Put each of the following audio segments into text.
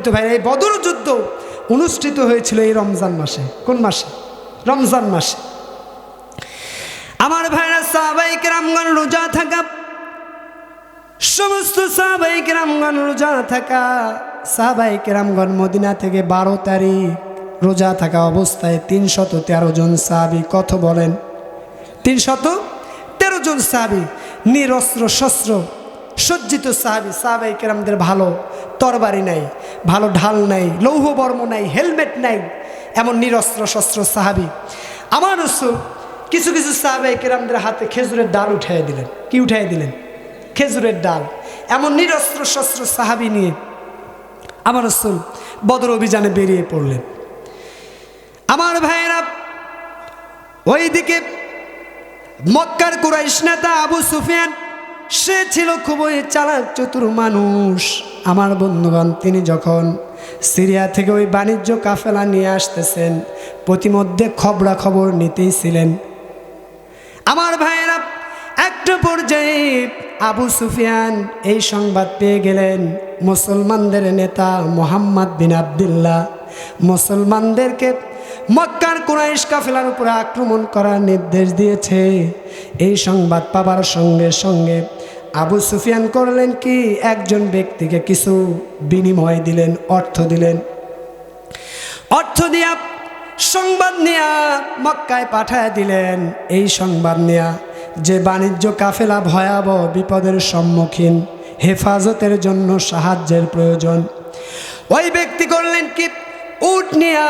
তো ভাই এই বদর যুদ্ধ অনুষ্ঠিত হয়েছিল এই রমজান মাসে। কোন মাসে? রমজান মাসে। আমার ভাইরা সাহাবায়ে কেরামগণ রোজা থাকা, সমস্ত সাহাবায়ে কেরামগণ রোজা থাকা, সাহাবায়ে কেরামগণ মদিনা থেকে 12 তারিখ রোজা থাকা অবস্থায় 313 জন সাহাবী, কত বলেন? 313 জন সাহাবী, নিরস্ত্র শস্ত্র সজ্জিত সাহাবী। সাহাবায়ে কেরামদের ভালো তরবারি নাই, ভালো ঢাল নাই, লৌহ বর্ম নাই, হেলমেট নাই, এমন নিরস্ত্র শস্ত্র সাহাবী। আমার রাসূল কিছু কিছু সাহাবায়ে কেরামদের হাতে খেজুরের ডাল উঠাই দিলেন। কি উঠাই দিলেন? খেজুরের ডাল। এমন নিরস্ত্র শস্ত্র সাহাবী নিয়ে আমার রাসূল বদর অভিযানে বেরিয়ে পড়লেন। আমার ভাইয়েরা, ওইদিকে মক্কার কুরাইশ নেতা আবু সুফিয়ান, সে ছিল খুবই চালাক চতুর মানুষ। আমার বন্ধুগণ, তিনি যখন সিরিয়া থেকে ওই বাণিজ্য কাফেলা নিয়ে আসতেছেন, প্রতিমধ্যে খবরাখবর নিতেই ছিলেন। আমার ভাইয়েরা, একটা পর্যায়ে আবু সুফিয়ান এই সংবাদ পেয়ে গেলেন, মুসলমানদের নেতা মুহাম্মদ বিন আবদুল্লাহ মুসলমানদেরকে মক্কার কুরাইশ কাফেলার উপরে আক্রমণ করার নির্দেশ দিয়েছে। এই সংবাদ পাবার সঙ্গে সঙ্গে আবু সুফিয়ান করলেন কি, একজন ব্যক্তিকে কিছু বিনিময় দিলেন, অর্থ দিলেন। অর্থ দিয়া সংবাদ নিয়ে মক্কায় পাঠায় দিলেন। এই সংবাদ নিয়ে যে বাণিজ্য কাফেলা ভয়াবহ বিপদের সম্মুখীন, হেফাজতের জন্য সাহায্যের প্রয়োজন, ওই ব্যক্তি করলেন কি, উট নিয়ে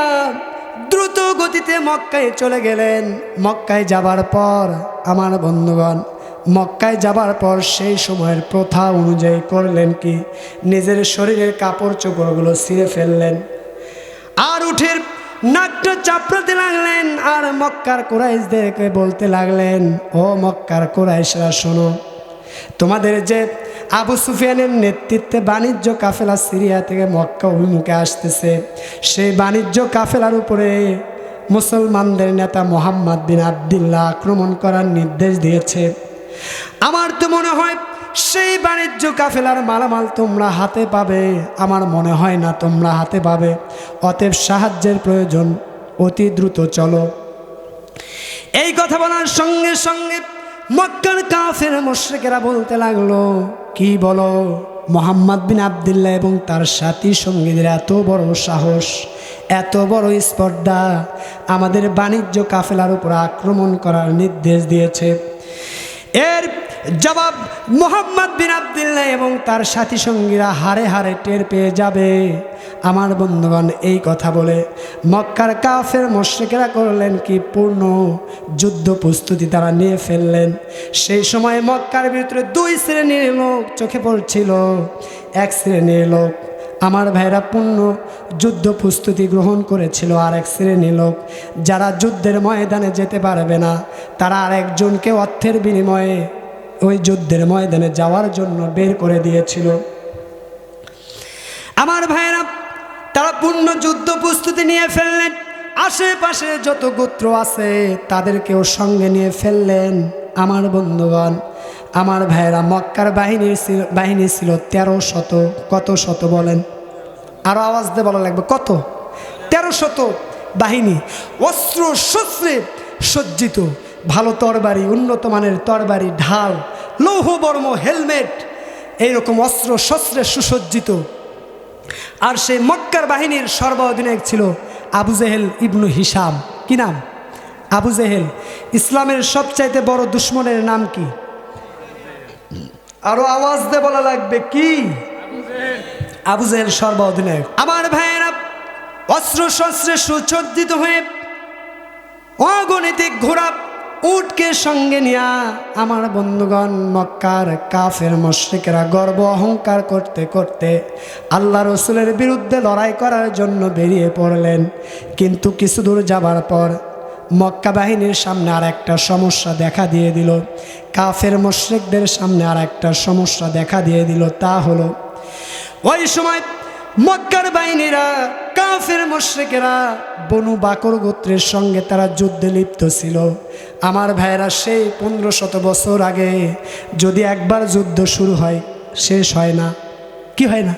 দ্রুত গতিতে মক্কায় চলে গেলেন। মক্কায় যাবার পর আমার বন্ধুগণ, মক্কায় যাবার পর সেই সময়ের প্রথা অনুযায়ী করলেন কি, নিজের শরীরের কাপড় চোপড়গুলো ছিঁড়ে ফেললেন, আর উঠের নাকটা চাপড়াতে লাগলেন, আর মক্কার কুরাইশদেরকে বলতে লাগলেন, ও মক্কার কুরাইশরা শোনো, তোমাদের যে আবু সুফিয়ানের নেতৃত্বে বাণিজ্য কাফেলা সিরিয়া থেকে মক্কা অভিমুখে আসতেছে, সেই বাণিজ্য কাফেলার উপরে মুসলমানদের নেতা মুহাম্মদ বিন আবদুল্লাহ আক্রমণ করার নির্দেশ দিয়েছে। আমার তো মনে হয় সেই বাণিজ্য কাফেলার মালামাল তোমরা হাতে পাবে, আমার মনে হয় না তোমরা হাতে পাবে। অতএব সাহায্যের প্রয়োজন, অতি দ্রুত চলো। এই কথা বলার সঙ্গে সঙ্গে মক্কার কাফের মুশরিকেরা বলতে লাগলো, কি বলো, মুহাম্মদ বিন আবদুল্লাহ এবং তার সাথী সঙ্গীদের এত বড় সাহস, এত বড় স্পর্ধা, আমাদের বাণিজ্য কাফেলার উপর আক্রমণ করার নির্দেশ দিয়েছে। এর জবাব মুহাম্মদ বিন আবদুল্লাহ এবং তার সাথী সঙ্গীরা হারে হারে টের পেয়ে যাবে। আমার বন্ধুগণ, এই কথা বলে মক্কার কাফের মুশরিকেরা করলেন কি, পূর্ণ যুদ্ধ প্রস্তুতি তারা নিয়ে ফেললেন। সেই সময় মক্কার ভিতরে 2 শ্রেণীর লোক চোখে পড়ছিল। এক শ্রেণীর লোক আমার ভাইরা পূর্ণ যুদ্ধ প্রস্তুতি গ্রহণ করেছিল, আর এক শ্রেণীর লোক যারা যুদ্ধের ময়দানে যেতে পারবে না, তারা আরেকজনকে অর্থের বিনিময়ে ওই যুদ্ধের ময়দানে যাওয়ার জন্য বের করে দিয়েছিল। আমার ভাইরা, তারা পূর্ণ যুদ্ধ প্রস্তুতি নিয়ে ফেললেন। আশেপাশে যত গোত্র আছে তাদেরকেও সঙ্গে নিয়ে ফেললেন। আমার বন্ধুগণ, আমার ভাইরা, মক্কার বাহিনী ছিল 1300। কত শত বলেন? আরো আওয়াজ দিয়ে বলা লাগবে, কত? 1300 বাহিনী, অস্ত্র শস্ত্রে সজ্জিত, ভালো তরবারি, উন্নত মানের তরবারি, ঢাল, লৌহ বর্ম, হেলমেট, এইরকম অস্ত্র শস্ত্রে সুসজ্জিত। আর সেই মক্কার বাহিনীর সর্বাধিনায়ক ছিল আবু জেহেল ইবনু হিশাম। কি নাম? আবু জেহেল। ইসলামের সবচাইতে বড় দুশ্মনের নাম কি? আরো আওয়াজ দিয়ে বলা লাগবে, কি? আবু জেহেল সর্বাধিনায়ক। আমার ভাইয়েরা, অস্ত্র শস্ত্রে সুসজ্জিত হয়ে অগণিত ঘোড়া উটকে সঙ্গে নিয়া আমার বন্ধুগণ, মক্কার কাফের মুশরিকেরা গর্ব অহংকার করতে করতে আল্লাহ রসুলের বিরুদ্ধে লড়াই করার জন্য বেরিয়ে পড়লেন। কিন্তু কিছু দূর যাবার পর মক্কা বাহিনীর সামনে আর একটা সমস্যা দেখা দিয়ে দিল। কাফের মুশরিকদের সামনে আর একটা সমস্যা দেখা দিয়ে দিল। তা হলো, ওই সময় মক্কার বাহিনীরা, কাফের মুশরিকেরা বনু বাকর গোত্রের সঙ্গে তারা যুদ্ধে লিপ্ত ছিল। আমার ভাইয়েরা, সেই 1500 বছর আগে যদি একবার যুদ্ধ শুরু হয়, শেষ হয় না। কি হয় না?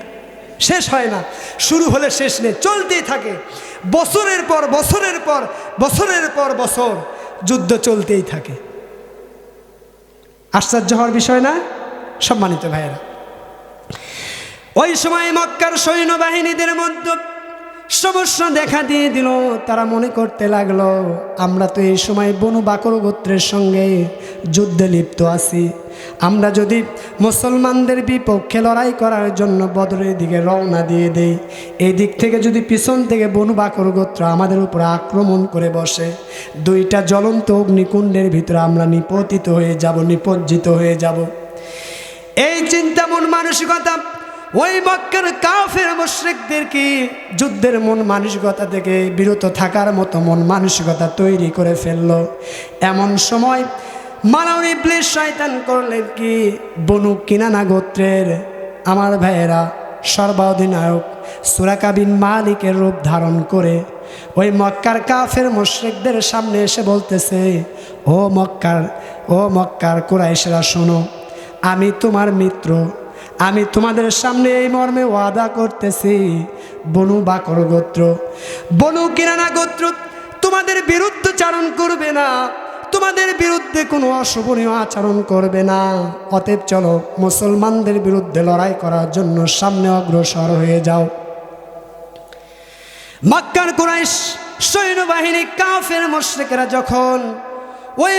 শেষ হয় না, শুরু হলে শেষ নেই, চলতেই থাকে। বছরের পর বছরের পর বছরের পর বছর যুদ্ধ চলতেই থাকে। আশ্চর্য হওয়ার বিষয় না সম্মানিত ভাইয়েরা। ওই সময় মক্কার সৈন্যবাহিনীদের মধ্যে সমস্যা দেখা দিয়ে দিল। তারা মনে করতে লাগলো, আমরা তো এই সময় বনু বাকর গোত্রের সঙ্গে যুদ্ধে লিপ্ত আছি, আমরা যদি মুসলমানদের বিপক্ষে লড়াই করার জন্য বদরের দিকে রওনা দিয়ে দেই, এই দিক থেকে যদি পিছন থেকে বনু বাকর গোত্র আমাদের উপর আক্রমণ করে বসে, দুইটা জ্বলন্ত অগ্নিকুণ্ডের ভিতরে আমরা নিপতিত হয়ে যাব, নিপজ্জিত হয়ে যাব। এই চিন্তা মন মানসিকতা ওই মক্কার কাফের মুশরিকদেরকে যুদ্ধের মন মানসিকতা থেকে বিরত থাকার মতো মন মানসিকতা তৈরি করে ফেললো। এমন সময় মালাউন ইবলিস শয়তান করলেন কি, বনু কিনানা গোত্রের আমার ভাইয়েরা সর্বাধিনায়ক সুরাকা বিন মালিকের রূপ ধারণ করে ওই মক্কার কাফের মুশরিকদের সামনে এসে বলতেছে, ও মক্কার কুরাইশরা শোনো, আমি তোমার মিত্র, আমি তোমাদের সামনে এই মর্মে ওয়াদা করতেছি, বনু বাকর গোত্র, বনু কিনানা গোত্র তোমাদের বিরুদ্ধে চারণ করবে না, তোমাদের বিরুদ্ধে কোনো অশোভনীয় আচরণ করবে না। অতএব চলো মুসলমানদের বিরুদ্ধে লড়াই করার জন্য সামনে অগ্রসর হয়ে যাও। মক্কার সৈন্যবাহিনী কাফের মুশরিকরা যখন ওই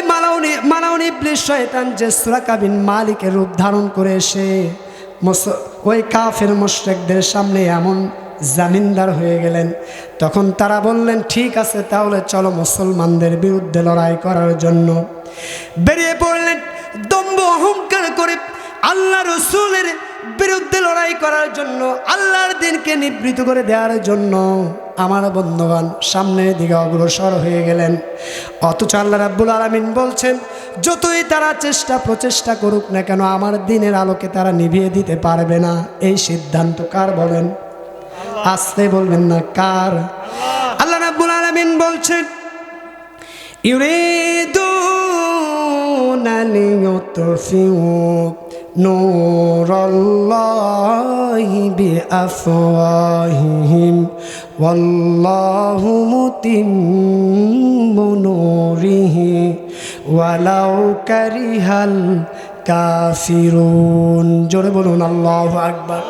মালাউন ইবলিস শয়তান যে সুরাকা বিন মালিকের রূপ ধারণ করে এসে ওই কাফের মুশরিকদের সামনে এমন জামিনদার হয়ে গেলেন, তখন তারা বললেন, ঠিক আছে তাহলে চলো মুসলমানদের বিরুদ্ধে লড়াই করার জন্য বেরিয়ে পড়লেন। দম্ভ অহংকার করে আল্লাহ রসুলের বিরুদ্ধে লড়াই করার জন্য, আল্লাহর দিনকে নিবৃত করে দেওয়ার জন্য আমার বন্ধুগণ সামনের দিকে অগ্রসর হয়ে গেলেন। অথচ আল্লাহ রাব্বুল আলামিন বলছেন, যতই তারা প্রচেষ্টা করুক না কেন, আমার দিনের আলোকে তারা নিভিয়ে দিতে পারবে না। এই সিদ্ধান্ত কার বলেন? আসতে বলবেন না, কার? আল্লাহ রাব্বুল আলামিন বলছেন, ইউরিদুনা লিয়ুতফিউ নূরাল্লাহি বিআফওয়াহিহিম ওয়াল্লাহু মুতিম্মু নূরিহি ওয়ালাউ কারিহাল কাফিরুন। জোরে বলুন আল্লাহু আকবার।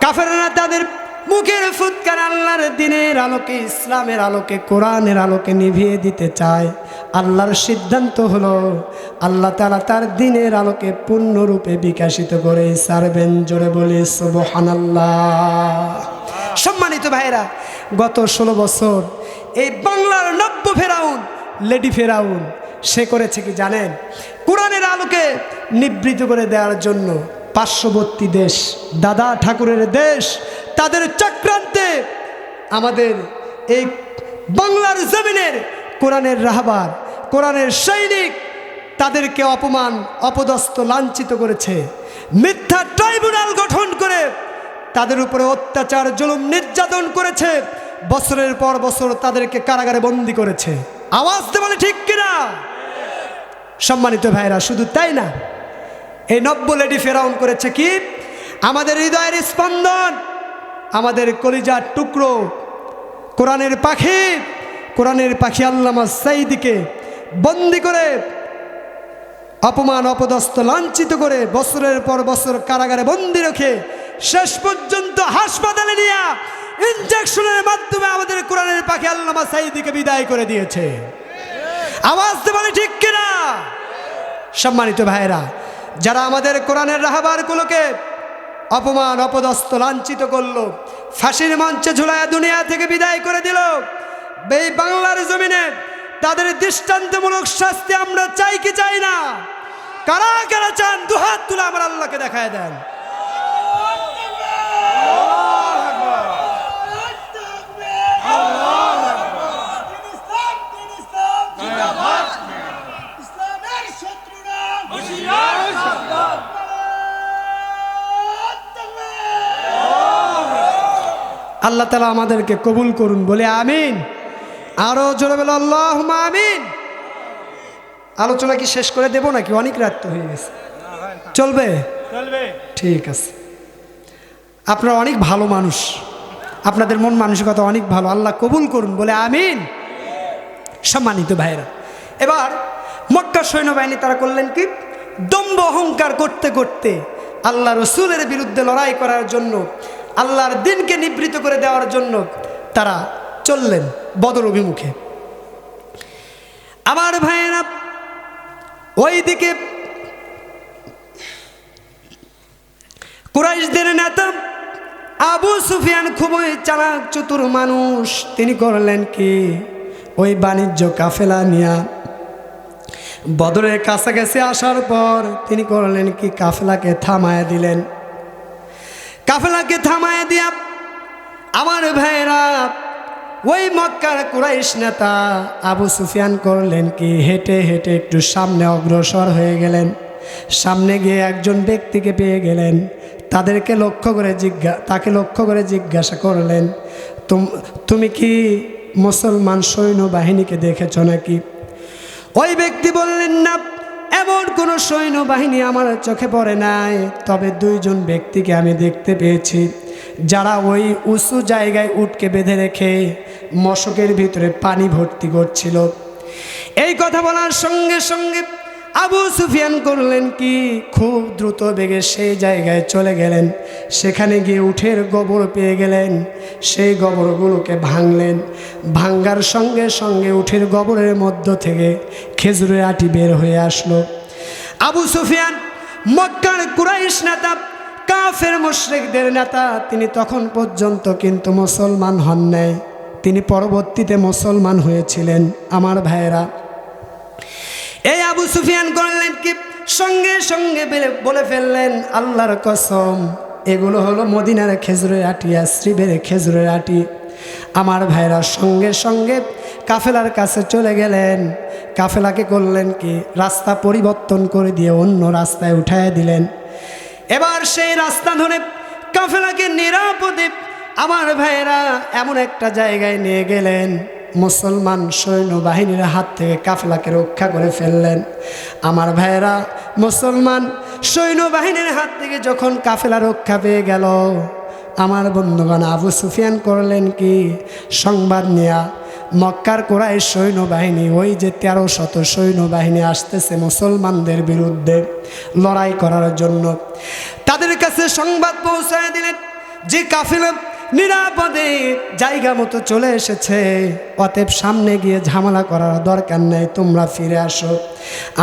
কাফেররা তাদের মুখের ফুৎকার আল্লাহর দিনের আলোকে, ইসলামের আলোকে, কোরআনের আলোকে নিভিয়ে দিতে চায়। আল্লাহর সিদ্ধান্ত হলো আল্লাহ তাআলা তার দিনের আলোকে পূর্ণরূপে বিকশিত করে ছাড়বেন। জোরে বলি সুবহানাল্লাহ। সম্মানিত ভাইরা, গত 16 বছর এই বাংলার নব্য ফেরাউন, লেডি ফেরাউন, সে করেছে কি জানেন? কোরআনের আলোকে নিবৃত করে দেওয়ার জন্য পার্শ্ববর্তী দেশ, দাদা ঠাকুরের দেশ, তাদের চক্রান্তে আমাদের এই বাংলার জমিনের কোরআনের রাহবার, কোরআনের সৈনিক, তাদেরকে অপমান, অপদস্থ, লাঞ্ছিত করেছে। মিথ্যা ট্রাইব্যুনাল গঠন করে তাদের উপরে অত্যাচার, জুলুম, নির্যাতন করেছে। বছরের পর বছর তাদেরকে কারাগারে বন্দী করেছে। আওয়াজ দিয়ে বলে ঠিক কিনা? সম্মানিত ভাইরা, শুধু তাই না, এই নব্য লেডি ফেরাউন করেছে কি? আমাদের হৃদয়ের স্পন্দন, আমাদের কলিজার টুকরো, কোরআনের পাখি আল্লামা সাইদিকে বন্দি করে, অপমান, অপদস্থ, লাঞ্ছিত করে বছরের পর বছর কারাগারে বন্দি রেখে শেষ পর্যন্ত হাসপাতালে নিয়ে ইনজেকশনের মাধ্যমে আমাদের কোরআনের পাখি আল্লামা সাইদিকে বিদায় করে দিয়েছে। আওয়াজ দিয়ে বলে ঠিক কিনা? সম্মানিত ভাইরা, যারা আমাদের কোরআনের রাহবারগুলোকে অপমান, অপদস্থ, লাঞ্ছিত করলো, ফাঁসির মঞ্চে ঝুলায়া দুনিয়া থেকে বিদায় করে দিল, এই বাংলার জমিনে তাদের দৃষ্টান্তমূলক শাস্তি আমরা চাই কি চাই না? কারা কারা চান দুহাত তুলে আমার আল্লাহকে দেখায় দেন। আল্লাহ তাআলা আমাদেরকে কবুল করুন, বলে আমিন। আরো জোরে বলে আল্লাহুম্মা আমিন। আলোচনা কি শেষ করে দেব নাকি? অনেক রাত তো হয়ে গেছে। চলবে? ঠিক আছে। আপনারা অনেক ভালো মানুষ, আপনাদের মন মানসিকতা অনেক ভালো, আল্লাহ কবুল করুন বলে আমিন। সম্মানিত ভাইরা, এবার মক্কা সৈন্যবাহিনী তারা করলেন কি, দম্ভ অহংকার করতে করতে আল্লাহ রসুলের বিরুদ্ধে লড়াই করার জন্য, আল্লাহর দিনকে নিবৃত করে দেওয়ার জন্য তারা চললেন বদর অভিমুখে। আমার ভাইয়েরা, ওইদিকে কুরাইশদের নেতা আবু সুফিয়ান খুবই চালাক চতুর মানুষ। তিনি করলেন কি, ওই বাণিজ্য কাফেলা নিয়া বদরের কাছাকাছি আসার পর তিনি করলেন কি, কাফেলাকে থামায় দিলেন। কাফেলাকে থামায় দিয়া আমার ভাইরা, ওই মক্কার কুরাইশ নেতা আবু সুফিয়ান করলেন কি, হেঁটে হেঁটে একটু সামনে অগ্রসর হয়ে গেলেন। সামনে গিয়ে একজন ব্যক্তিকে পেয়ে গেলেন। তাকে লক্ষ্য করে জিজ্ঞাসা করলেন, তুমি কি মুসলমান সৈন্যবাহিনীকে দেখেছ নাকি? ওই ব্যক্তি বললেন, না, এমন কোনো সৈন্যবাহিনী আমার চোখে পড়ে নাই, তবে দুইজন ব্যক্তিকে আমি দেখতে পেয়েছি, যারা ওই উঁচু জায়গায় উটকে বেঁধে রেখে মশকের ভিতরে পানি ভর্তি করছিল। এই কথা বলার সঙ্গে সঙ্গে আবু সুফিয়ান করলেন কি, খুব দ্রুত বেগে সেই জায়গায় চলে গেলেন। সেখানে গিয়ে উটের গোবর পেয়ে গেলেন। সেই গোবরগুলোকে ভাঙলেন। ভাঙ্গার সঙ্গে সঙ্গে উটের গোবরের মধ্য থেকে খেজুরের আটি বের হয়ে আসলো। আবু সুফিয়ান মক্কার কুরাইশ নেতা, কাফের মুশরিকদের নেতা, তিনি তখন পর্যন্ত কিন্তু মুসলমান হন নাই, তিনি পরবর্তীতে মুসলমান হয়েছিলেন। আমার ভাইয়েরা, এই আবু সুফিয়ান করলেন কি, সঙ্গে সঙ্গে বলে ফেললেন, আল্লাহর কসম, এগুলো হলো মদিনার খেজুরের আটি, শ্রীবের খেজুরের আটি। আমার ভাইরা সঙ্গে সঙ্গে কাফেলার কাছে চলে গেলেন। কাফেলাকে করলেন কি, রাস্তা পরিবর্তন করে দিয়ে অন্য রাস্তায় উঠায় দিলেন। এবার সেই রাস্তা ধরে কাফেলাকে নিরাপদে আমার ভাইরা এমন একটা জায়গায় নিয়ে গেলেন, মুসলমান সৈন্যবাহিনীর হাত থেকে কাফেলাকে রক্ষা করে ফেললেন। আমার ভাইয়েরা, মুসলমান সৈন্যবাহিনীর হাত থেকে যখন কাফেলা রক্ষা পেয়ে গেল, আমার বন্ধুগণ আবু সুফিয়ান করলেন কি, সংবাদ নেয়া মক্কার কুরাইশ সৈন্যবাহিনী, ওই যে 13শত সৈন্যবাহিনী আসতেছে মুসলমানদের বিরুদ্ধে লড়াই করার জন্য, তাদের কাছে সংবাদ পৌঁছায় দিলেন যে কাফেলা নিরাপদে জায়গা মতো চলে এসেছে, অতএব সামনে গিয়ে ঝামেলা করার দরকার নেই, তোমরা ফিরে আসো।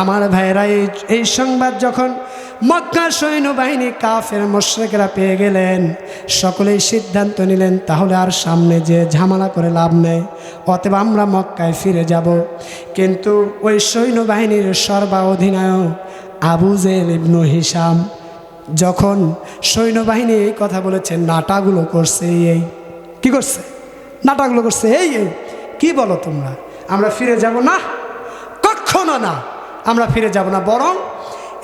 আমার ভাইরা, এই সংবাদ যখন মক্কার সৈন্যবাহিনী কাফের মুশরিকরা পেয়ে গেলেন, সকলেই সিদ্ধান্ত নিলেন, তাহলে আর সামনে যে ঝামেলা করে লাভ নেই, অতএব আমরা মক্কায় ফিরে যাব। কিন্তু ওই সৈন্যবাহিনীর সর্বা অধিনায়ক আবু জেহেল ইবনে হিশাম যখন সৈন্যবাহিনী এই কথা বলেছে, নাটাগুলো করছে, এই কি করছে, নাটাগুলো করছে, এই কি বলো তোমরা, আমরা ফিরে যাব না, কখনো না, আমরা ফিরে যাব না, বরং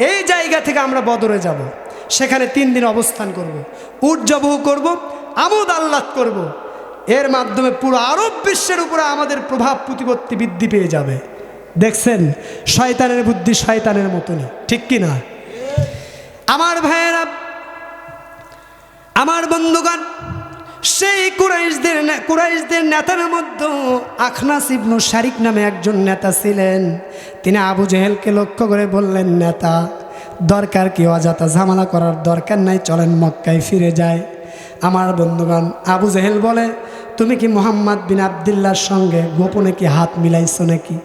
এই জায়গা থেকে আমরা বদরে যাব, সেখানে 3 দিন অবস্থান করব, উট জবহ করব, আমোদ আহ্লাদ করব, এর মাধ্যমে পুরো আরব বিশ্বের উপরে আমাদের প্রভাব প্রতিপত্তি বৃদ্ধি পেয়ে যাবে। দেখছেন, শয়তানের বুদ্ধি শয়তানের মতনই, ঠিক কি না? আমার ভাইয়েরা, আমার বন্ধুগণ, সেই কুরাইশদের নেতার মধ্যে আখনাস ইবনে শারিক নামে একজন নেতা ছিলেন। তিনি আবু জেহেলকে লক্ষ্য করে বললেন, নেতা, দরকার কি, অযথা ঝামেলা করার দরকার নাই, চলেন মক্কায় ফিরে যায়। আমার বন্ধুগণ, আবু জেহেল বলে, তুমি কি মুহাম্মদ বিন আবদুল্লাহর সঙ্গে গোপনে কি হাত মিলাইছো নাকি?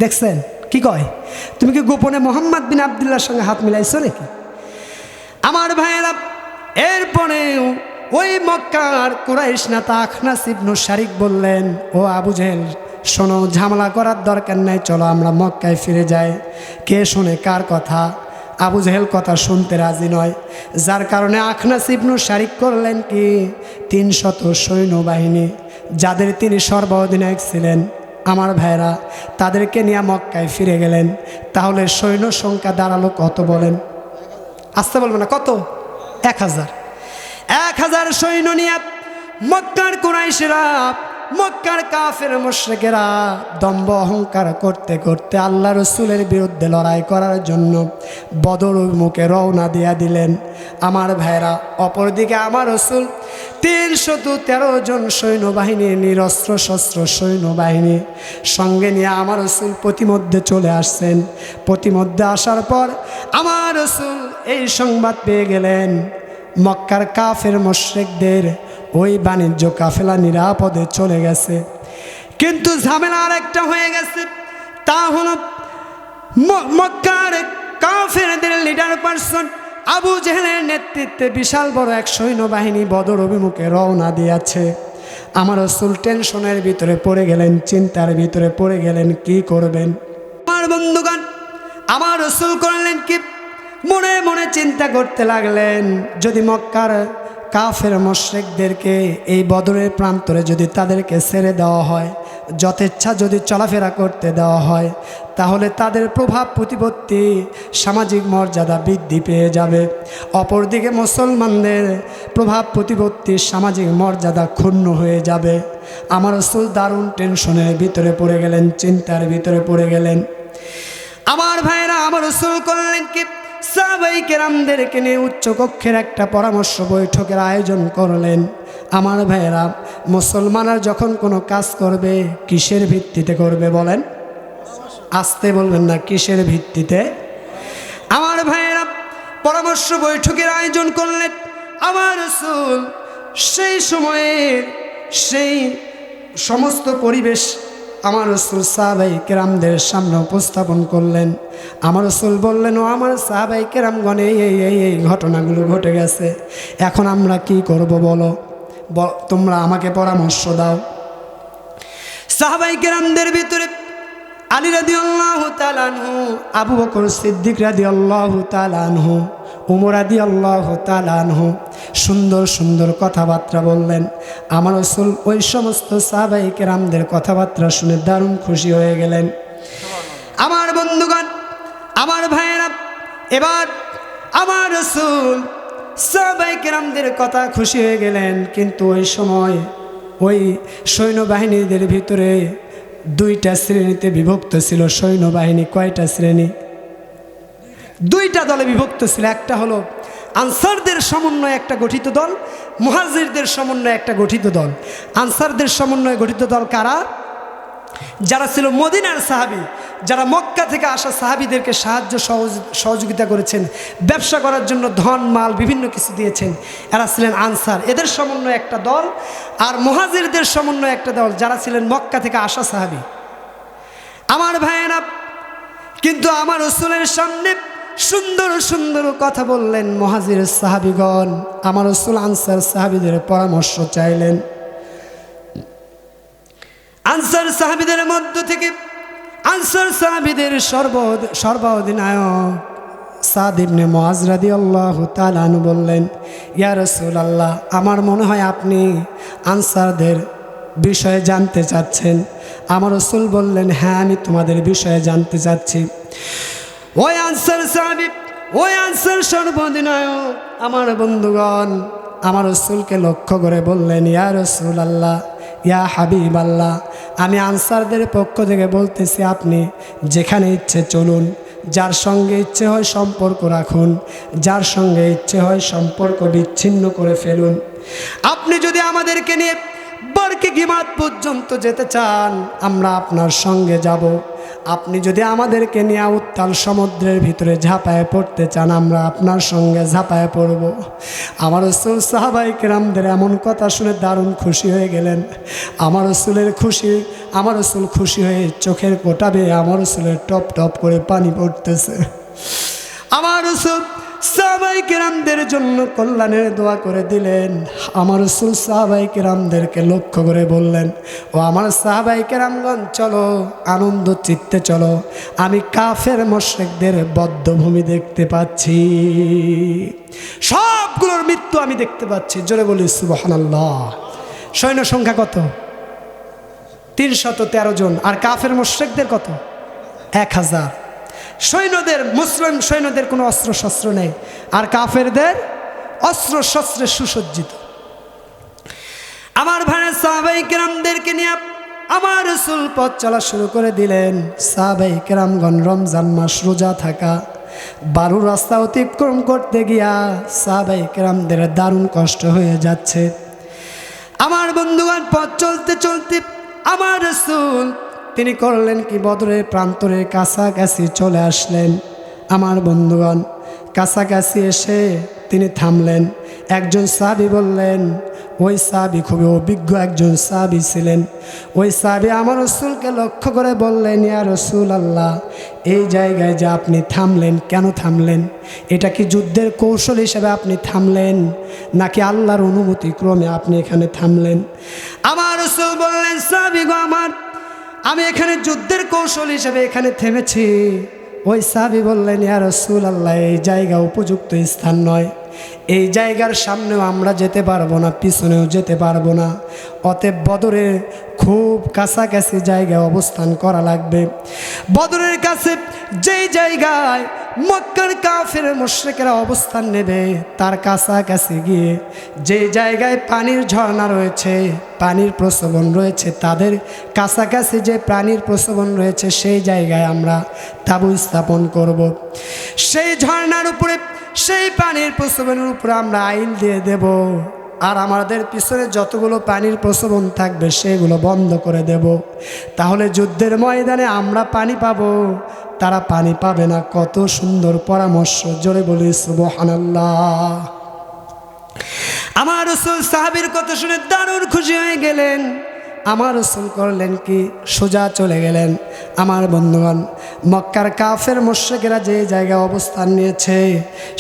দেখছেন কি কয়, তুমি কি গোপনে মুহাম্মদ বিন আবদুল্লাহর সঙ্গে হাত মিলাইছো নাকি? আমার ভাইয়েরা, এরপরে ওই মক্কার কুরাইশ নেতা আখনাস ইবনে শারিক বললেন, ও আবু জেহেল, শোনো, ঝামেলা করার দরকার নাই, চলো আমরা মক্কায় ফিরে যাই। কে শোনে কার কথা? আবু জেহেল কথা শুনতে রাজি নয়, যার কারণে আখনাস ইবনে শারিক করলেন কি, 300 সৈন্যবাহিনী, যাদের তিনি সর্বাধিনায়ক ছিলেন, আমার ভাইরা, তাদেরকে নিয়ে মক্কায় ফিরে গেলেন। তাহলে সৈন্য সংখ্যা দাঁড়ালো কত বলেন? আসতে বলবো না, কত? 1000 সৈন্য নিয়ে মক্কার কুরাইশরা মক্কার কাফের মুশরিকেরা দম্ভ অহংকার করতে করতে আল্লাহ রসুলের বিরুদ্ধে লড়াই করার জন্য বদর অভিমুখে রওনা দিয়া দিলেন। আমার ভাইরা, অপরদিকে আমার রসুল 313 জন সৈন্যবাহিনী, নিরস্ত্র শস্ত্র সৈন্যবাহিনী সঙ্গে নিয়ে আমার রসুল প্রতিমধ্যে চলে আসছেন। প্রতিমধ্যে আসার পর আমার রসুল এই সংবাদ পেয়ে গেলেন মক্কার কাফের মুশরিকদের ওই বাণিজ্য কাফেলা নিরাপদে চলে গেছে। কিন্তু ঝামেলা আর একটা হয়ে গেছে, তা হলো মক্কার কাফেরদের লিডার পারসন আবু জেহেলের নেতৃত্বে বিশাল বড় এক সৈন্যবাহিনী বদর অভিমুখে রওনা দিয়েছে। আমার রাসূল টেনশনের ভিতরে পড়ে গেলেন, চিন্তার ভিতরে পড়ে গেলেন, কি করবেন। আমার বন্ধুগণ, আমার রাসূল করলেন কি, মনে মনে চিন্তা করতে লাগলেন, যদি মক্কার কাফের মুশরিকদেরকে এই বদরের প্রান্তরে যদি তাদেরকে ছেড়ে দেওয়া হয়, যথেচ্ছা যদি চলাফেরা করতে দেওয়া হয়, তাহলে তাদের প্রভাব প্রতিপত্তি সামাজিক মর্যাদা বৃদ্ধি পেয়ে যাবে। অপরদিকে মুসলমানদের প্রভাব প্রতিপত্তি সামাজিক মর্যাদা ক্ষুণ্ণ হয়ে যাবে। আমার রাসূল দারুণ টেনশনের ভিতরে পড়ে গেলেন, চিন্তার ভিতরে পড়ে গেলেন। আমার ভাইরা, আমার রাসূল করলেন কি, সাহাবায়ে কেরামদেরকে নিয়ে উচ্চকক্ষের একটা পরামর্শ বৈঠকের আয়োজন করলেন। আমার ভাইয়েরা, মুসলমানরা যখন কোনো কাজ করবে কিসের ভিত্তিতে করবে বলেন? আসতে বলবেন না, কিসের ভিত্তিতে? আমার ভাইয়েরা, পরামর্শ বৈঠকের আয়োজন করলেন। আমার রাসূল সেই সময়ের সেই সমস্ত পরিবেশ আমার রাসূল সাহাবায়ে কেরামদের সামনে উপস্থাপন করলেন। আমার রাসূল বললেন, ও আমার সাহাবায়ে কেরামগণ, এই ঘটনাগুলো ঘটে গেছে, এখন আমরা কি করব বলো, তোমরা আমাকে পরামর্শ দাও। সাহাবায়ে কেরামদের ভিতরে আলী রাদিয়াল্লাহু তাআলা আনহু, আবু বকর সিদ্দিক রাদিয়াল্লাহু তাআলা আনহু, উমর রাদিয়াল্লাহু তাআলা আনহু সুন্দর সুন্দর কথাবার্তা বললেন। আমার রাসূল ওই সমস্ত সাহাবায়ে কেরামদের কথাবার্তা শুনে দারুণ খুশি হয়ে গেলেন। আমার বন্ধুগণ, আমার ভাইয়েরা, এবার আমার রাসূল সাহাবায়ে কেরামদের কথা খুশি হয়ে গেলেন, কিন্তু ওই সময় ওই সৈন্যবাহিনীদের ভিতরে দুইটা শ্রেণীতে বিভক্ত ছিল সৈন্যবাহিনী। কয়টা শ্রেণী? দুইটা দলে বিভক্ত ছিল। একটা হলো আনসারদের সমন্বয়ে একটা গঠিত দল, মুহাজিরদের সমন্বয়ে একটা গঠিত দল। আনসারদের সমন্বয়ে গঠিত দল কারা? যারা ছিল মদিনার সাহাবী, যারা মক্কা থেকে আসা সাহাবীদেরকে সাহায্য সহযোগিতা করেছেন, ব্যবসা করার জন্য ধন মাল বিভিন্ন কিছু দিয়েছেন, এরা ছিলেন আনসার। এদের সমন্বয়ে একটা দল। আর মুহাজিরদের সমন্বয়ে একটা দল, যারা ছিলেন মক্কা থেকে আসা সাহাবী। আমার ভাইয়েরা, কিন্তু আমার রাসূলের সামনে সুন্দর সুন্দর কথা বললেন মুহাজির সাহাবীগণ। আমার রাসূল আনসার সাহাবীদের পরামর্শ চাইলেন। আনসার সাহাবীদের মধ্য থেকে আনসার সাহাবীদের সর্বাধিনায়ক সাদ ইবনে মুআজ রাদিয়াল্লাহু তাআলা আনহু বললেন, ইয়া রাসূলুল্লাহ, আমার মনে হয় আপনি আনসারদের বিষয়ে জানতে চাচ্ছেন। আমার রাসূল বললেন, হ্যাঁ, আমি তোমাদের বিষয়ে জানতে চাচ্ছি। ওই আনসার সাহাবী, ওই আনসার সর্বাধিনায়ক আমার বন্ধুগণ আমার রাসূলকে লক্ষ্য করে বললেন, ইয়া রাসূলুল্লাহ, ইয়া হাবিবাল্লাহ, আমি আনসারদের পক্ষ থেকে বলতেছি, আপনি যেখানে ইচ্ছে চলুন, যার সঙ্গে ইচ্ছে হয় সম্পর্ক রাখুন, যার সঙ্গে ইচ্ছে হয় সম্পর্ক বিচ্ছিন্ন করে ফেলুন। আপনি যদি আমাদেরকে নিয়ে বারকে গিমাত পর্যন্ত যেতে চান, আমরা আপনার সঙ্গে যাব। আপনি যদি আমাদেরকে নিয়ে উত্তাল সমুদ্রের ভিতরে ঝাঁপায়ে পড়তে চান, আমরা আপনার সঙ্গে ঝাঁপায়ে পড়ব। আমার রাসূল সাহাবায়ে কেরামদের এমন কথা শুনে দারুণ খুশি হয়ে গেলেন। আমার রাসূল খুশি হয়ে চোখের কোটা বেয়ে আমার রাসূলের টপ টপ করে পানি পড়তেছে। আমার রাসূল সাহাবায়ে কেরামদের জন্য কল্যাণের দোয়া করে দিলেন। আমার রাসূল সাহাবায়ে কেরামদেরকে লক্ষ্য করে বললেন, ও আমার সাহাবায়ে কেরামগণ, চলো, আনন্দ চিত্তে চলো, আমি কাফের মুশরিকদের বদ্ধভূমি দেখতে পাচ্ছি, সবগুলোর মৃত্যু আমি দেখতে পাচ্ছি। জোরে বলি সুবহানাল্লাহ। সৈন্য সংখ্যা কত? 313 জন। আর কাফের মুশরিকদের কত? 1000। সৈন্যদের, মুসলিম সৈন্যদের কোনো অস্ত্র শস্ত্র নেই, আর কাফেরদের অস্ত্র শস্ত্রে সুসজ্জিত। আমার ভাইরা সাহাবায়ে কেরামদেরকে নিয়ে আমার রাসূল পথ চলা শুরু করে দিলেন। সাহাবায়ে কেরামগণ রমজান মাস রোজা থাকা, বালুর রাস্তা অতিক্রম করতে গিয়া সাহাবায়ে কেরামদের দারুণ কষ্ট হয়ে যাচ্ছে। আমার বন্ধুগণ পথ চলতে চলতে আমার রাসূল তিনি করলেন কি, বদরের প্রান্তরের কাছাকাছি চলে আসলেন। আমার বন্ধুগণ কাছাকাছি এসে তিনি থামলেন। একজন সাহাবী বললেন, ওই সাহাবী খুবই অভিজ্ঞ একজন সাহাবী ছিলেন। ওই সাহাবী আমার রাসূলকে লক্ষ্য করে বললেন, ইয়া রাসূলুল্লাহ, এই জায়গায় যে আপনি থামলেন, কেন থামলেন? এটা কি যুদ্ধের কৌশল হিসেবে আপনি থামলেন, নাকি আল্লাহর অনুমতি ক্রমে আপনি এখানে থামলেন? আমার রাসূল বললেন, সাহাবী গো আমার, আমি এখানে যুদ্ধের কৌশল হিসেবে এখানে থেমেছি। ওই সাহাবী বললেন, ইয়া রাসূলুল্লাহ, এই জায়গা উপযুক্ত স্থান নয়, এই জায়গার সামনেও আমরা যেতে পারবো না, পিছনেও যেতে পারবো না। অতএব বদরের খুব কাছাকাছি জায়গায় অবস্থান করা লাগবে। বদরের কাছে যেই জায়গায় মক্কার কাফের মুশরিকরা অবস্থান নেবে, তার কাছাকাছি গিয়ে যে জায়গায় পানির ঝর্ণা রয়েছে, পানির প্রসবন রয়েছে, তাদের কাছাকাছি যে পানির প্রসবন রয়েছে সেই জায়গায় আমরা তাঁবু স্থাপন করব। সেই ঝর্ণার উপরে, সেই পানির প্রসবনের উপরে আমরা আইল দিয়ে দেব, আর আমাদের পিছনে যতগুলো পানির প্রসবন থাকবে সেগুলো বন্ধ করে দেব। তাহলে যুদ্ধের ময়দানে আমরা পানি পাবো, তারা পানি পাবে না। কত সুন্দর পরামর্শ, জোরে বলি সুবহানাল্লাহ। আমার রাসূল সাহাবীর কথা শুনে দারুণ খুশি হয়ে গেলেন। আমার রাসূল করলেন কি, সোজা চলে গেলেন। আমার বন্ধুগণ মক্কার কাফের মুশরিকরা যে জায়গায় অবস্থান নিয়েছে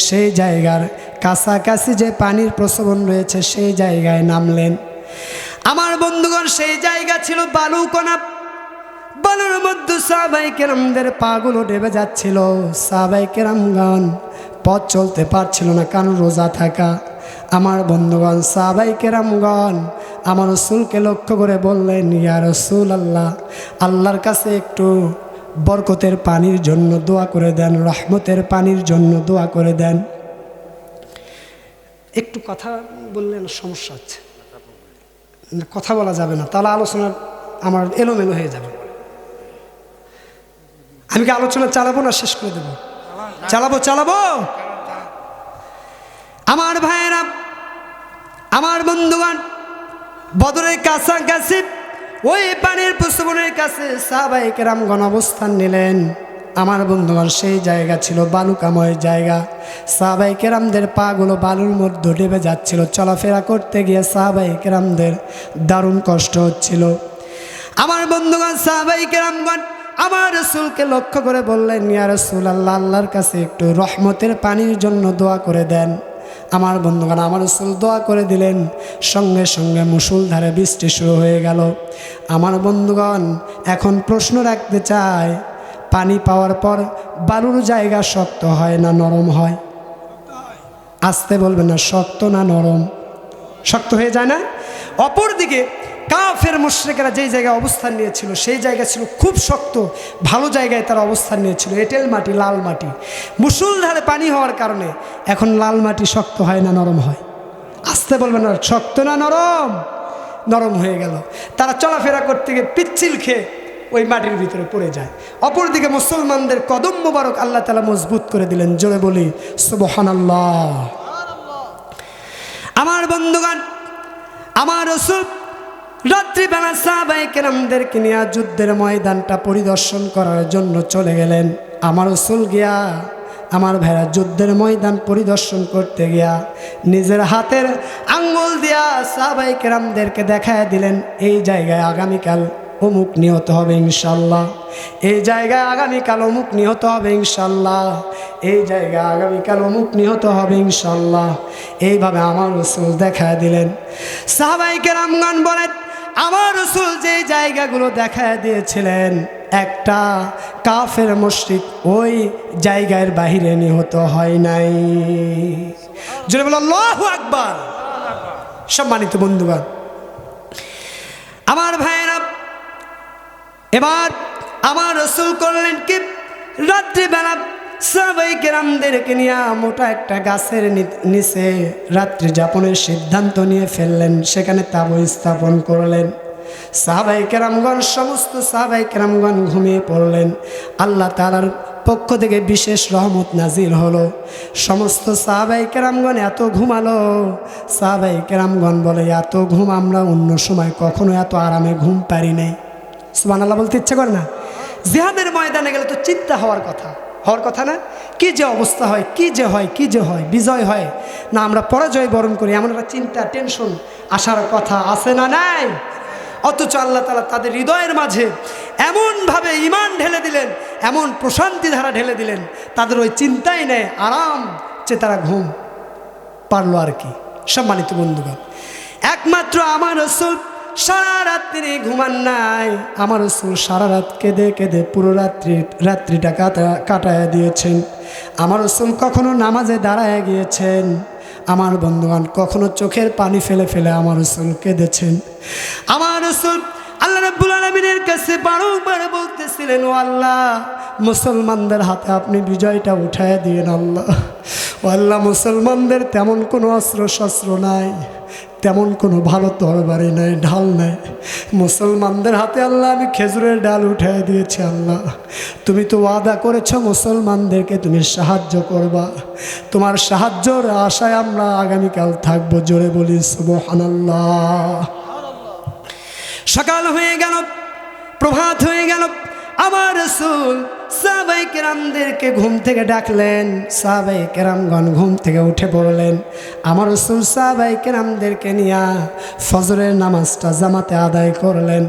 সেই জায়গার কাছাকাছি যে পানির প্রসবন রয়েছে সেই জায়গায় নামলেন। আমার বন্ধুগণ সেই জায়গা ছিল বালুকণা, বালুর মধ্যে সাহাবায়ে কেরামদের পাগুলো ডেবে যাচ্ছিল। সাহাবায়ে কেরামগণ পথ চলতে পারছিল না, কারণ রোজা থাকা। আমার বন্ধুগণ সাহাবায়ে কেরামগণ আমার রাসূলকে লক্ষ্য করে বললেন, ইয়া রাসূলুল্লাহ, আল্লাহর কাছে একটু বরকতের পানির জন্য দোয়া করে দেন, রহমতের পানির জন্য দোয়া করে দেন। একটু কথা বললেন, সমস্যা হচ্ছে, কথা বলা যাবে না, তাহলে আলোচনা আমার এলোমেলো হয়ে যাবে। আমি কি আলোচনা চালাবো না শেষ করে দেব? চালাবো। আমার ভাইয়েরা, আমার বন্ধুগণ, বদরের কাছাকাছি ওই পানির প্রসবনের কাছে সাহাবায়ে কেরামগণ অবস্থান নিলেন। আমার বন্ধুগণ সেই জায়গা ছিল বালুকাময় জায়গা। সাহাবায়ে কেরামদের পাগুলো বালুর মধ্যে ডেবে যাচ্ছিল। চলাফেরা করতে গিয়ে সাহাবায়ে কেরামদের দারুণ কষ্ট হচ্ছিল। আমার বন্ধুগণ সাহাবায়ে কেরামগণ আমার রাসূলকে লক্ষ্য করে বললেন, ইয়া রাসূলুল্লাহ, আল্লাহর কাছে একটু রহমতের পানির জন্য দোয়া করে দেন। আমার বন্ধুগণ আমার রাসূল দোয়া করে দিলেন। সঙ্গে সঙ্গে মুষলধারে বৃষ্টি শুরু হয়ে গেল। আমার বন্ধুগণ এখন প্রশ্ন রাখতে চাই, পানি পাওয়ার পর বালুর জায়গা শক্ত হয় না নরম হয়? আসতে বলবেন না, শক্ত না নরম? শক্ত হয়ে যায় না? অপরদিকে কাফের মুশরিকরা যেই জায়গায় অবস্থান নিয়েছিল সেই জায়গা ছিল খুব শক্ত, ভালো জায়গায় তারা অবস্থান নিয়েছিল, এঁটেল মাটি, লাল মাটি। মুষলধারে পানি হওয়ার কারণে এখন লাল মাটি শক্ত হয় না নরম হয়? আসতে বলবেন না, শক্ত না নরম? নরম হয়ে গেল। তারা চলাফেরা করতে গিয়ে পিচ্ছিল খেয়ে ওই মাটির ভিতরে পড়ে যায়। অপরদিকে মুসলমানদের কদম মোবারক আল্লাহ তাআলা মজবুত করে দিলেন। জোরে বলি সুবহানাল্লাহ। আমার বন্ধুগণ আমার রাসূল রাত্রিবেলা সাহাবায়ে কেরামদেরকে নিয়ে যুদ্ধের ময়দানটা পরিদর্শন করার জন্য চলে গেলেন। আমার রাসূল গিয়া আমার ভাইরা যুদ্ধের ময়দান পরিদর্শন করতে গিয়া নিজের হাতের আঙ্গুল দিয়া সাহাবায়ে কেরামদেরকে দেখায় দিলেন, এই জায়গায় আগামীকাল অমুক নিহত হবে ইনশাল্লাহ, এই জায়গায় আগামীকাল অমুক নিহত হবে ইনশাল্লাহ, এই জায়গায় আগামীকাল অমুক নিহত হবে ইনশাল্লাহ। এইভাবে আমার রাসূল দেখায় দিলেন। সাহাবায়ে কেরামগণ বলেন, আমার রাসূল যে জায়গাগুলো দেখায় দিয়েছিলেন একটা কাফের মুশরিক ওই জায়গার বাহিরে নিহত হয় নাই। জোরে বলো আল্লাহু আকবার। সম্মানিত বন্ধুগণ আমার ভাইয়েরা, এবার আমার রাসূল করলেন কি, রাত্রিবেলা সাহাবায়ে কেরামদেরকে নিয়ে মোটা একটা গাছের নিচে রাত্রি যাপনের সিদ্ধান্ত নিয়ে ফেললেন, সেখানে তাঁবু স্থাপন করলেন। সাহাবায়ে কেরামগণ, সমস্ত সাহাবায়ে কেরামগণ ঘুমিয়ে পড়লেন। আল্লাহ তাআলার পক্ষ থেকে বিশেষ রহমত নাজিল হলো। সমস্ত সাহাবায়ে কেরামগণ এত ঘুমালো, সাহাবায়ে কেরামগণ বলে এত ঘুম আমরা অন্য সময় কখনো এত আরামে ঘুম পারি নাই। সুবহানাল্লাহ বলতে ইচ্ছা করে না? জিহাদের ময়দানে গেলে তো চিন্তা হওয়ার কথা না? কি যে অবস্থা হয়, কি যে হয়, বিজয় হয় না আমরা পরাজয় বরণ করি, এমন একটা চিন্তা টেনশন আসার কথা আছে না নাই? অথচ আল্লাহ তাআলা তাদের হৃদয়ের মাঝে এমনভাবে ঈমান ঢেলে দিলেন, এমন প্রশান্তি ধারা ঢেলে দিলেন, তাদের ওই চিন্তাই নেই, আরাম যে তারা ঘুম পারলো আর কি। সম্মানিত বন্ধুগণ, একমাত্র আমার রাসূল সারা রাত্রি ঘুমান নাই। আমার রাসূল সারা রাত কেঁদে কেঁদে পুরো রাত্রিটা কাটায় দিয়েছেন। আমার রাসূল কখনো নামাজে দাঁড়ায় গিয়েছেন। আমার বন্ধুগণ, কখনো চোখের পানি ফেলে ফেলে আমার রাসূল কেঁদেছেন। আমার রাসূল আল্লাহ রাব্বুল আলামিনের কাছে বারবার বলতেছিলেন, ও আল্লাহ, মুসলমানদের হাতে আপনি বিজয়টা উঠায় দিয়েন আল্লাহ। ও আল্লাহ, মুসলমানদের তেমন কোনো অস্ত্র শস্ত্র নাই, তেমন কোনো ভালো তরবারি নাই, ঢাল নাই। মুসলমানদের হাতে আল্লাহ আমি খেজুরের ডাল উঠায় দিয়েছি আল্লাহ। তুমি তো ওয়াদা করেছ মুসলমানদেরকে তুমি সাহায্য করবা। তোমার সাহায্যর আশায় আমরা আগামীকাল থাকবো। জোরে বলি সুবহানাল্লাহ। সকাল হয়ে গেল, প্রভাত হয়ে গেল। আমার রাসূল সাহাবায়ে কেরামদেরকে ঘুম থেকে ডাকলেন। সাহাবায়ে কেরামগণ ঘুম থেকে উঠে পড়লেন। আমার রাসূল সাহাবায়ে কেরামদেরকে নিয়ে ফজরের নামাজটা জামাতে আদায় করলেন।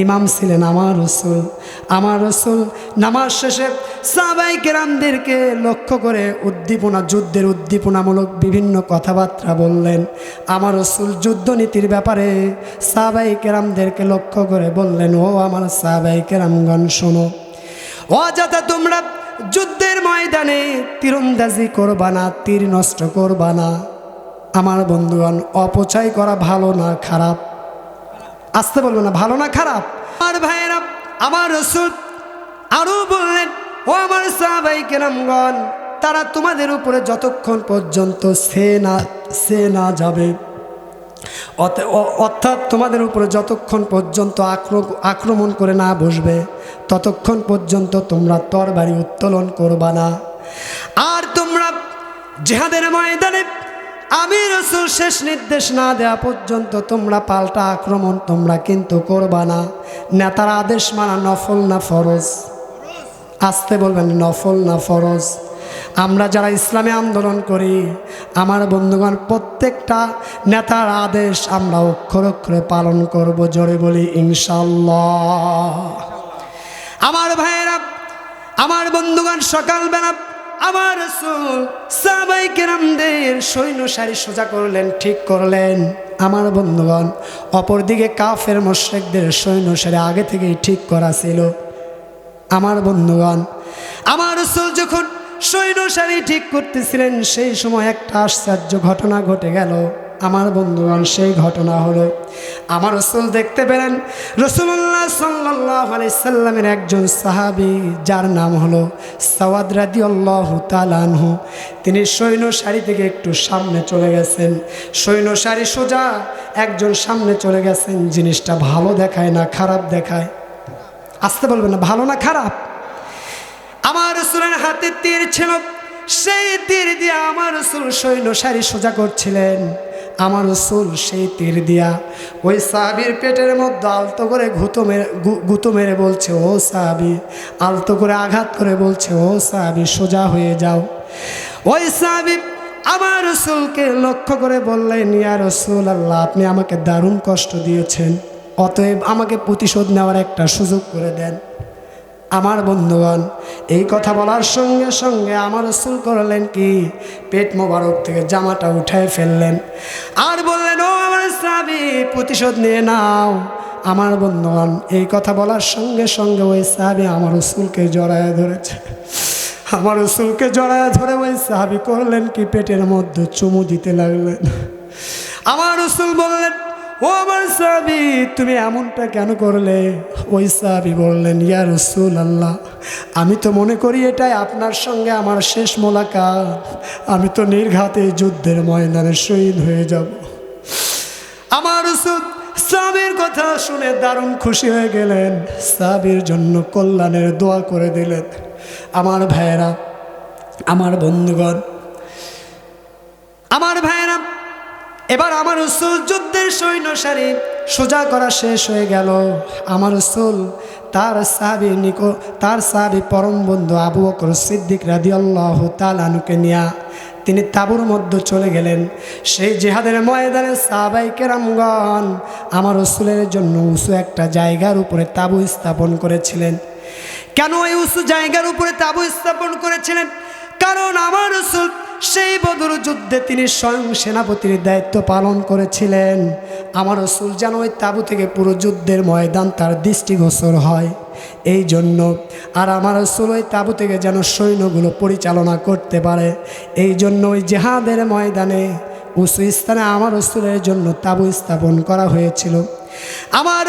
ইমাম ছিলেন আমার রাসূল। আমার রাসূল নামাজ শেষে সাহাবায়ে কেরামদেরকে লক্ষ্য করে যুদ্ধের উদ্দীপনামূলক বিভিন্ন কথাবার্তা বললেন। আমার রাসূল যুদ্ধনীতির ব্যাপারে সাহাবায়ে কেরামদেরকে লক্ষ্য করে বললেন, ও আমার সাহাবায়ে কেরামগণ শোনো, অযথা তোমরা যুদ্ধের ময়দানে তীরন্দাজি করবা না, তীর নষ্ট করবা না। আমার বন্ধুগণ, অপচয় করা ভালো না খারাপ? আসতে বলবো না, ভালো না খারাপ? আমার ভাইয়েরা, আমার রাসূল আরো বললেন, ও আমার সাহাবায়ে কেরামগণ, তারা তোমাদের উপরে যতক্ষণ পর্যন্ত সে না যাবে, অর্থাৎ তোমাদের উপরে যতক্ষণ পর্যন্ত আক্রমণ করে না বসবে, ততক্ষণ পর্যন্ত তোমরা তরবারি উত্তোলন করবা না। আর তোমরা জিহাদের ময়দানে আমি রাসূল শেষ নির্দেশ না দেওয়া পর্যন্ত তোমরা পাল্টা আক্রমণ তোমরা কিন্তু করবা না। নেতার আদেশ মানা নফল না ফরজ? আসতে বলবেন, নফল না ফরজ? আমরা যারা ইসলামে আন্দোলন করি, আমার বন্ধুগণ, প্রত্যেকটা নেতার আদেশ আমরা অক্ষরে অক্ষরে পালন করব। জোরে বলি ইনশাআল্লাহ। আমার ভাইয়েরা, আমার বন্ধুগণ, সকালবেলা আমার রাসূল সাহাবায়ে কেরামদের সৈন্য সারি সোজা করলেন, ঠিক করলেন। আমার বন্ধুগণ, অপরদিকে কাফের মুশরিকদের সৈন্য সারি আগে থেকেই ঠিক করা ছিল। আমার বন্ধুগণ, আমার রাসূল যখন সৈন্য সারি ঠিক করতেছিলেন, সেই সময় একটা আশ্চর্য ঘটনা ঘটে গেল। আমার বন্ধুগণ, সেই ঘটনা হলো, আমার রাসূল দেখতে পেলেন রাসূলুল্লাহ সাল্লাল্লাহু আলাইহি সাল্লামের একজন সাহাবী, যার নাম হলো সাওয়াদ রাদিয়াল্লাহু তাআলা আনহু। তিনি সৈন্য সারি থেকে একটু সামনে চলে গেছেন। সৈন্য সারি সোজা একজন সামনে চলে গেছেন। জিনিসটা ভালো দেখায় না খারাপ দেখায়? আসতে বলবেন না, ভালো না খারাপ? আমার রাসূলের হাতে তীর ছিল, সেই তীর দিয়ে আমার রাসূল সৈন্য সারি সোজা করছিলেন। আমার রাসূল সেই তীর দিয়া ওই সাহাবীর পেটের মধ্যে আলতো করে গুঁতো মেরে বলছে, ও সাহাবী, আলতো করে আঘাত করে বলছে, ও সাহাবী সোজা হয়ে যাও। ওই সাহাবী আমার রাসূলকে লক্ষ্য করে বললেন, ইয়া রাসূলুল্লাহ, আপনি আমাকে দারুণ কষ্ট দিয়েছেন, অতএব আমাকে প্রতিশোধ নেওয়ার একটা সুযোগ করে দেন। আমার বন্ধুগণ, এই কথা বলার সঙ্গে সঙ্গে আমার রাসূল করলেন কি, পেট মোবারক থেকে জামাটা উঠায় ফেললেন আর বললেন, ও আমার সাহাবী, প্রতিশোধ নিয়ে নাও। আমার বন্ধুগণ, এই কথা বলার সঙ্গে সঙ্গে ওই সাহাবী আমার রাসূলকে জড়ায় ধরেছে। আমার রাসূলকে জড়ায় ধরে ওই সাহাবী করলেন কি, পেটের মধ্যে চুমু দিতে লাগলেন। আমার রাসূল বললেন, ও ও আমার সাহাবী, তুমি এমনটা কেন করলে? ওই সাহাবী বললেন, ইয়া রাসূলুল্লাহ, আমি তো মনে করি এটাই আপনার সঙ্গে আমার শেষ মোলাকাত। আমি তো নির্ঘাতে যুদ্ধের ময়দানে শহীদ হয়ে যাব। আমার রাসূল সাহাবীর কথা শুনে দারুণ খুশি হয়ে গেলেন, সাহাবীর জন্য কল্যাণের দোয়া করে দিলেন। আমার ভাইয়েরা, আমার বন্ধুগণ, আমার ভাইয়েরা, এবার আমার রাসূল যুদ্ধের সৈন্য সারি সোজা করা শেষ হয়ে গেল। আমার রাসূল তার সাহাবী পরম বন্ধু আবু বকর সিদ্দিক রাদিয়াল্লাহু তাআলা আনহুকে নিয়ে তিনি তাঁবুর মধ্যে চলে গেলেন। সেই জিহাদের ময়দানে সাহাবায়ে কেরামগণ আমার রাসূলের জন্য উঁচু একটা জায়গার উপরে তাঁবু স্থাপন করেছিলেন। কেন এই উঁচু জায়গার উপরে তাঁবু স্থাপন করেছিলেন? কারণ আমার রাসূল সেই বদর যুদ্ধে তিনি স্বয়ং সেনাপতির দায়িত্ব পালন করেছিলেন। আমার রাসূল যেন ওই তাঁবু থেকে পুরো যুদ্ধের ময়দান তার দৃষ্টিগোচর হয়, এই জন্য। আর আমার রাসূল ওই তাঁবু থেকে যেন সৈন্যগুলো পরিচালনা করতে পারে, এই জন্য ওই জিহাদের ময়দানে উঁচু স্থানে আমার রাসূলের জন্য তাঁবু স্থাপন করা হয়েছিল। আমার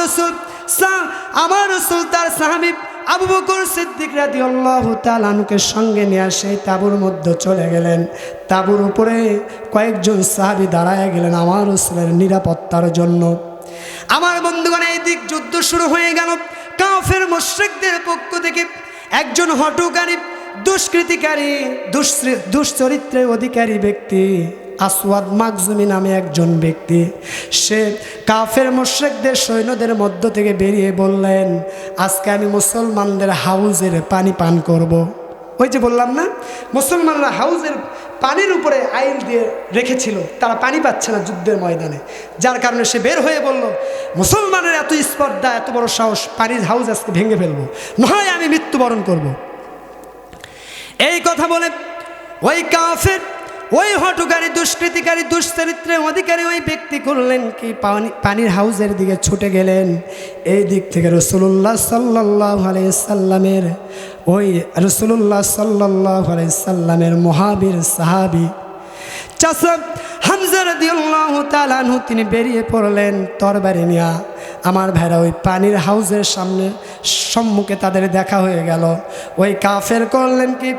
রাসূল তার সাহাবী আবু বকর সিদ্দিক রাদিয়াল্লাহু তাআলা আনহুকে সঙ্গে নিয়ে সেই তাঁবুর মধ্যে চলে গেলেন। তাঁবুর উপরে কয়েকজন সাহাবী দাঁড়ায় গেলেন আমার রাসূলের নিরাপত্তার জন্য। আমার বন্ধুগণ, এই দিক যুদ্ধ শুরু হয়ে গেল। কাফের মুশরিকদের পক্ষ থেকে একজন হঠকারী, দুষ্কৃতিকারী, দুশ্চরিত্রের অধিকারী ব্যক্তি আসওয়াদ মাখজুমি নামে একজন ব্যক্তি, সে কাফের মুশরিকদের সৈন্যদের মধ্য থেকে বেরিয়ে বললেন, আজকে আমি মুসলমানদের হাউজের পানি পান করব। ওই যে বললাম না, মুসলমানরা হাউজের পানির উপরে আইল দিয়ে রেখেছিল, তারা পানি পাচ্ছে না যুদ্ধের ময়দানে, যার কারণে সে বের হয়ে বলল, মুসলমানের এত স্পর্ধা, এত বড় সাহস, পানির হাউজ আজকে ভেঙে ফেলবো, নয় আমি মৃত্যুবরণ করব। এই কথা বলে ওই কাফের, ওই হঠকারী, দুষ্কৃতিকারী, দুশ্চরিত্রের অধিকারী ওই ব্যক্তি করলেন কি, পানির হাউজের দিকে ছুটে গেলেন। এই দিক থেকে রাসূলুল্লাহ সাল্লাল্লাহু আলাইহি সাল্লামের মহাবীর সাহাবী চাচা হামজা রাদিয়াল্লাহু তাআলা আনহু তিনি বেরিয়ে পড়লেন তরবারি নিয়ে। আমার ভাইরা, ওই পানির হাউজের সম্মুখে তাদের দেখা হয়ে গেল। ওই কাফের করলেন কি,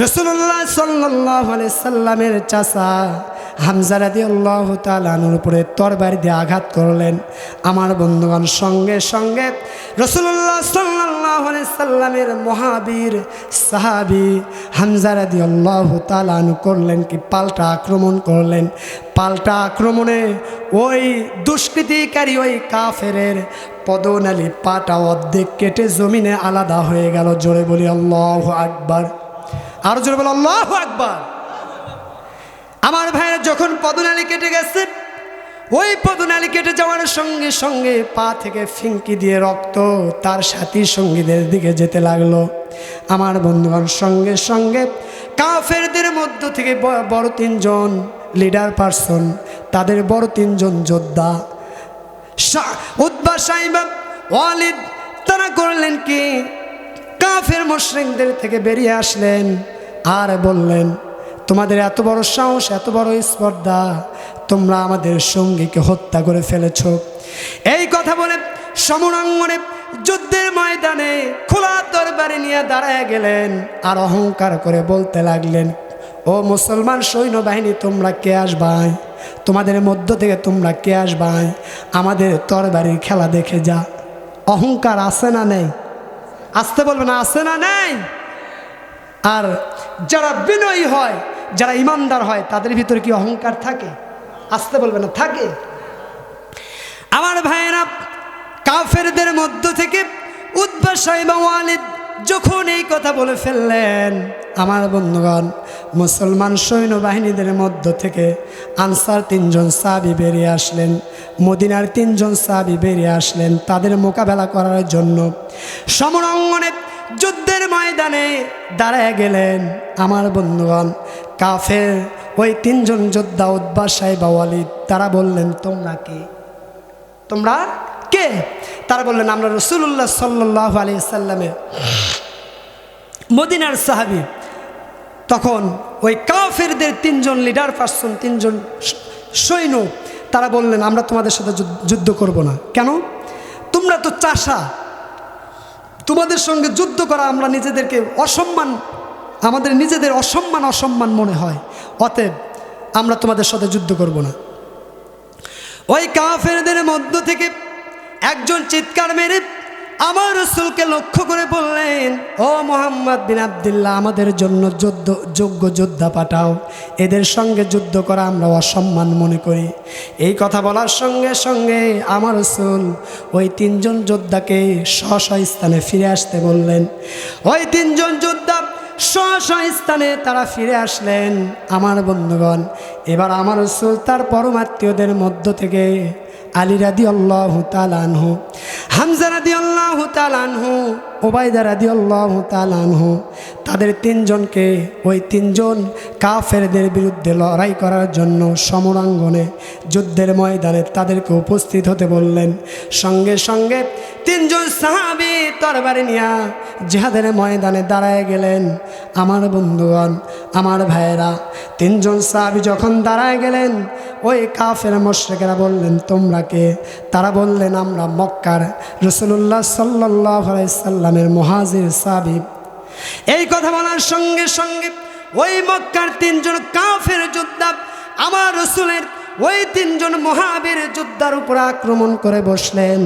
রাসূলুল্লাহ সাল্লাল্লাহু আলাইহি সাল্লামের চাচা হামজা রাদিয়াল্লাহু তাআলা আনহুর উপরে তরবারি দিয়ে আঘাত করলেন। আমার বন্ধুগণ, সঙ্গে সঙ্গে রাসূলুল্লাহ সাল্লাল্লাহু আলাইহি সাল্লামের মহাবীর সাহাবী হামজা রাদিয়াল্লাহু তাআলা আনহু করলেন কি, পাল্টা আক্রমণ করলেন। পাল্টা আক্রমণে ওই দুষ্কৃতিকারী ওই কাফেরের পদনালী পাটা অর্ধেক কেটে জমিনে আলাদা হয়ে গেল। জোরে বলি আল্লাহু আকবার, আর জোরে বলি আল্লাহু আকবার। আমার ভাইয়েরা, যখন পদনালী কেটে গেছে, ওই পদনালী কেটে যাওয়ার সঙ্গে সঙ্গে পা থেকে ফিঙ্কি দিয়ে রক্ত তার সাথী সঙ্গীদের দিকে যেতে লাগলো। আমার বন্ধুগণ, সঙ্গে সঙ্গে কাফেরদের মধ্য থেকে বড় তিনজন লিডার পারসন, তাদের বড় তিনজন যোদ্ধা উতবা, সাইবা, ওয়ালিদ, তারা করলেন কি, কাফের মুশরিকদের থেকে বেরিয়ে আসলেন আর বললেন, তোমাদের এত বড় সাহস, এত বড় স্পর্ধা, তোমরা আমাদের সঙ্গীকে হত্যা করে ফেলেছ। এই কথা বলে সমরাঙ্গনে যুদ্ধের ময়দানে খোলা তরবারি নিয়ে দাঁড়ায় গেলেন আর অহংকার করে বলতে লাগলেন, ও মুসলমান সৈন্যবাহিনী, তোমরা কে আসবাই? তোমাদের মধ্য থেকে তোমরা কে আসবাই? আমাদের তরবারির খেলা দেখে যা। অহংকার আছে না নেই? আসতে বলবে না, আছে না নেই? আর যারা বিনয়ী হয়, যারা ইমানদার হয়, তাদের ভিতরে কি অহংকার থাকে? আসতে বলবে না, থাকে। আমার ভাইয়েরা, কাফেরদের মধ্য থেকে উতবা, সাইবা, ওয়ালিদ যখন এই কথা বলে ফেললেন, আমার বন্ধুগণ, মুসলমান সৈন্যবাহিনীদের মধ্য থেকে আনসার তিনজন সাহাবী বেরিয়ে আসলেন, মদিনার তিনজন সাহাবী বেরিয়ে আসলেন তাদের মোকাবেলা করার জন্য। সমরাঙ্গনে যুদ্ধের ময়দানে দাঁড়ায় গেলেন। আমার বন্ধুগণ, কাফের ওই তিনজন যোদ্ধা উতবা, সাইবা, ওয়ালিদ, তারা বললেন, তোমরা কে? তোমরা কে? তারা বললেন, আমরা রাসূলুল্লাহ সাল্লাল্লাহু আলাইহি সাল্লামের মদিনার সাহাবী। তখন ওই কাফেরদের তিনজন লিডার পারসন, তিনজন সৈন্য, তারা বললেন আমরা তোমাদের সাথে যুদ্ধ করব না। কেন? তোমরা তো চাষা, তোমাদের সঙ্গে যুদ্ধ করা আমরা নিজেদেরকে অসম্মান, আমাদের নিজেদের অসম্মান মনে হয়, অতএব আমরা তোমাদের সাথে যুদ্ধ করব না। ওই কাফেরদের মধ্য থেকে একজন চিৎকার মেরে আমার রাসূলকে লক্ষ্য করে বললেন, ও মুহাম্মদ বিন আব্দুল্লাহ, আমাদের জন্য যোগ্য যোদ্ধা পাঠাও, এদের সঙ্গে যুদ্ধ করা আমরা অসম্মান মনে করি। এই কথা বলার সঙ্গে সঙ্গে আমার রাসূল ওই তিনজন যোদ্ধাকে স্ব স্থানে ফিরে আসতে বললেন। ওই তিনজন যোদ্ধা স্ব স্থানে তারা ফিরে আসলেন। আমার বন্ধুগণ, এবার আমার রাসূল তার পরমাত্মীয়দের মধ্য থেকে আলী রাদিয়াল্লাহু তাআলা আনহু, হামজা রাদিয়াল্লাহু তাআলা আনহু, ওবায়দা রাদিয়াল্লাহু তাআলা আনহু, তাদের তিনজনকে, ওই তিনজন কাফেরদের বিরুদ্ধে লড়াই করার জন্য সমরাঙ্গনে যুদ্ধের ময়দানে তাদেরকে উপস্থিত হতে বললেন। সঙ্গে সঙ্গে তিনজন সাহাবী তরবারি নিয়ে জিহাদের ময়দানে দাঁড়ায় গেলেন। আমার বন্ধুগণ, আমার ভাইয়েরা, তিনজন সাহাবী যখন দাঁড়ায় গেলেন, ওই কাফের মুশরিকরা বললেন, তোমরা কে? তারা বললেন, আমরা মক্কার রাসূলুল্লাহ সাল্লাল্লাহু আলাইহি সাল্লামের মুহাজির সাহাবী। এই কথা বলার সঙ্গে সঙ্গে ওই মক্কার তিনজন কাফের যোদ্ধা আমার রাসূলের ওই তিনজন মুহাজির যোদ্ধার উপর আক্রমণ করে বসলেন।